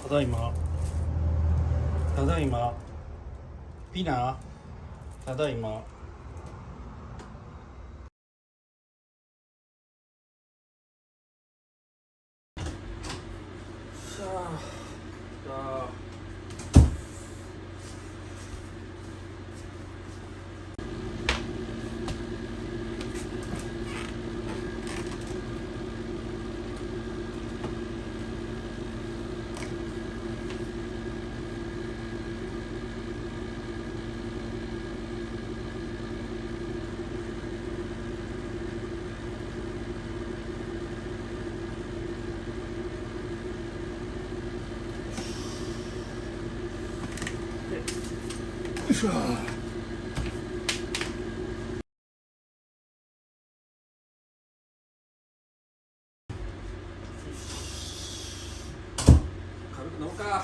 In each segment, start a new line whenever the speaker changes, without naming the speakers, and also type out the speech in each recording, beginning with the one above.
ただいまピナただいまさあよいしょ。軽く飲むか。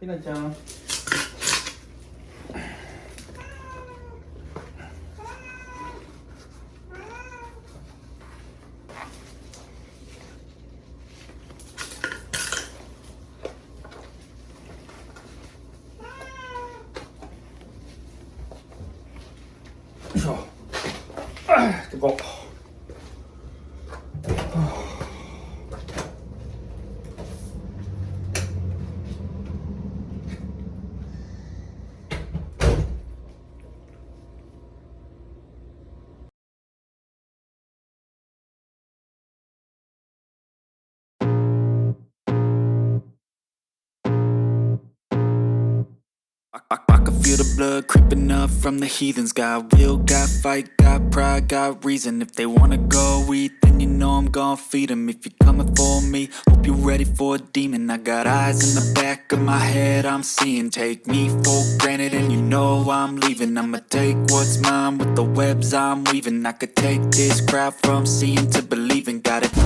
ピナちゃん。よいしょ。行こう。
I can feel the blood creeping up from the heathens. Got will, got fight, got pride, got reason. If they wanna go eat, then you know I'm gon' feed them. If you're coming for me, hope you're ready for a demon. I got eyes in the back of my head, I'm seeing. Take me for granted and you know I'm leaving. I'ma take what's mine with the webs I'm weaving. I could take this crowd from seeing to believing. Got it,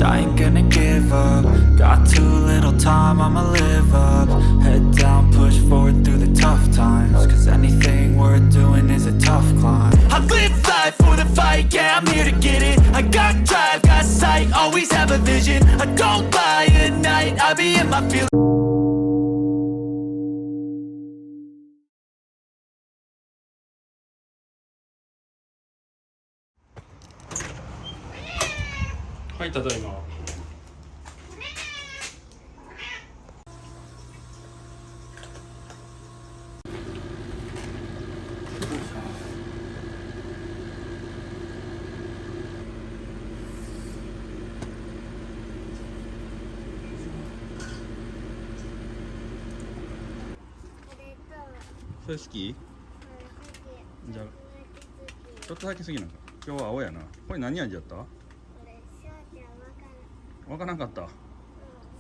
I ain't gonna give up. Got too little time, I'ma live up. Head down, push forward through the tough times. Cause anything worth doing is a tough climb. I live life for the fight, yeah, I'm here to get it. I got drive, got sight, always have a vision. I don't lie at night, I be in my feelings.
はい、ただいま。それ好き？じゃあちょっとだけ好きなんか。今日は青やな。これ何味やった？わからんかった。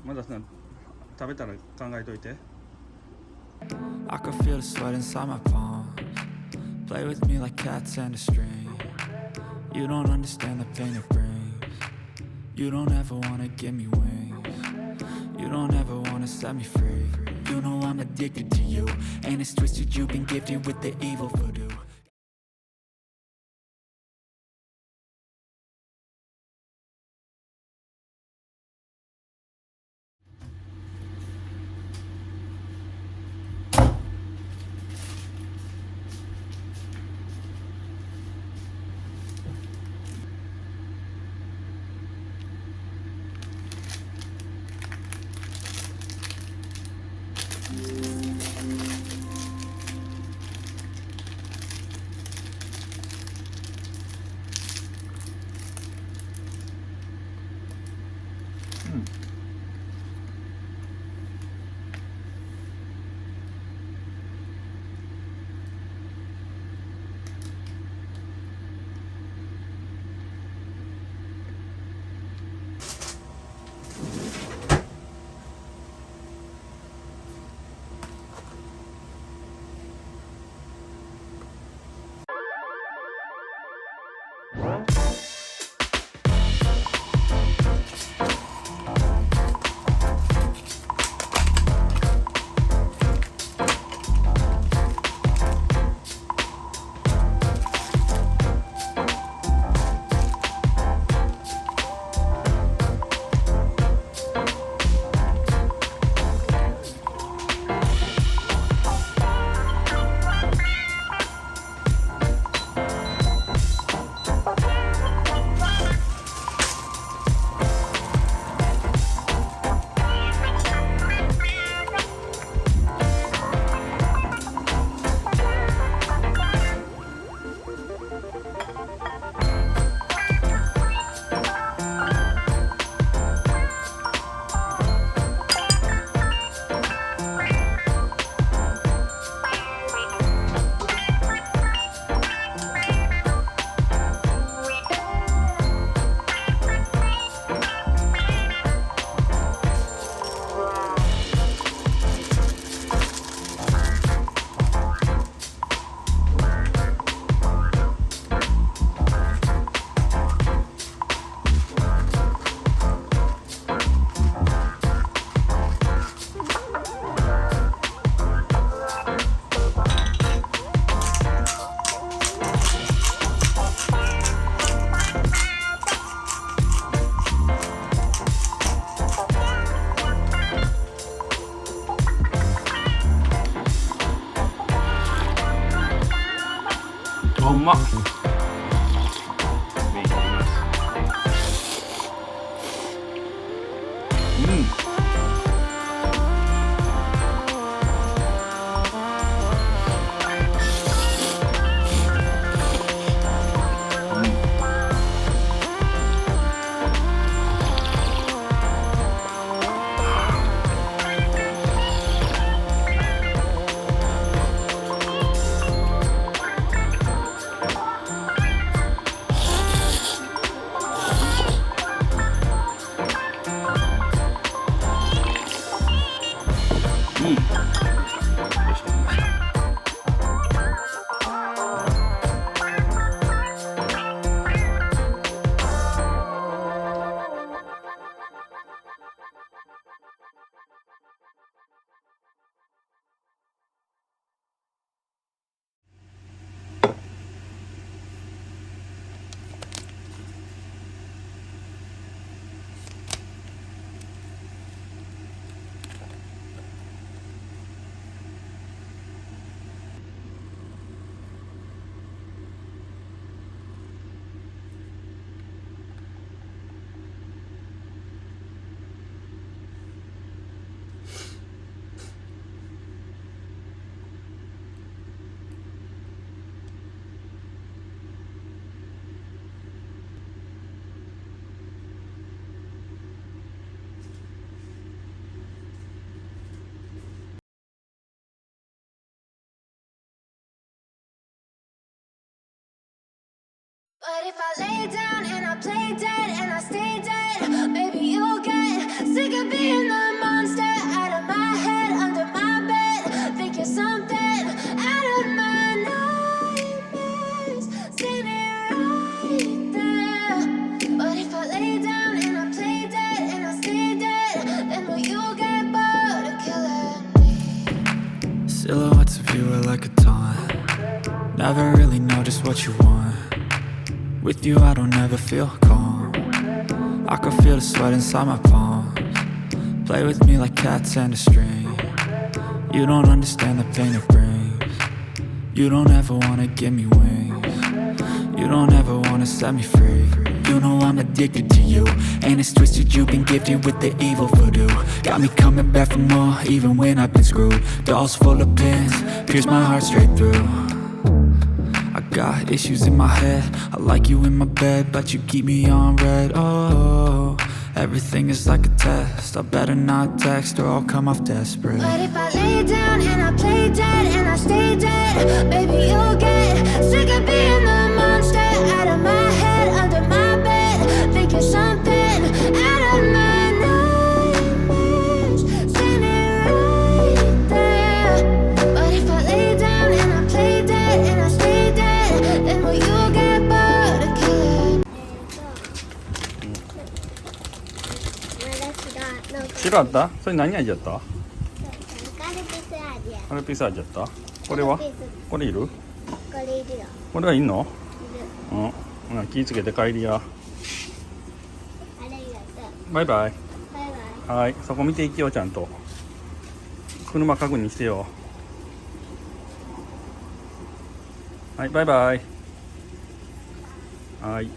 まださ食べたら考えといて。
I can feel the sweat inside my palms. Play with me like cats and a string. You don't understand the pain it brings. You don't ever wanna give me wings. You don't ever wanna set me free. You know I'm addicted to you, and it's twisted. You've been gifted with the evil voodoo.
うまっ。麺いきます。
But if I lay down and I play dead and I stay dead, maybe you'll get sick of being the monster out of my head, under my bed. Think you're something out of my nightmares, standing right there. But if I lay down and I play dead and I stay dead, then will you get bored of killing me?
Silhouettes of you are like a taunt. Never really know just what you want. With you I don't ever feel calm. I can feel the sweat inside my palms. Play with me like cats and a string. You don't understand the pain it brings. You don't ever wanna give me wings. You don't ever wanna set me free. You know I'm addicted to you, and it's twisted, you've been gifted with the evil voodoo. Got me coming back for more, even when I've been screwed. Dolls full of pins, pierce my heart straight through. I got issues in my head, I like you in my bed, but you keep me on red. Oh, everything is like a test, I better not text or I'll come off desperate.
But if I lay down and I play dead and I stay dead, maybe you'll get sick of being the monster out of my head, under my bed. Think you're something out of my nightmares, standing right there. But if I lay down and I play dead and I stay dead, then will you get bored of killing?
白あった？それ何味だった？
カルピス味。
カルピス味だった？これは？これいる？
これいるよ。
これはいんの？
いる。
うん。ほな気ぃつけて帰りや。
ありがとう。
バイバイ。
バイバイ。
はい、そこ見ていきようちゃんと。車確認してよ。はい、バイバイ。はい。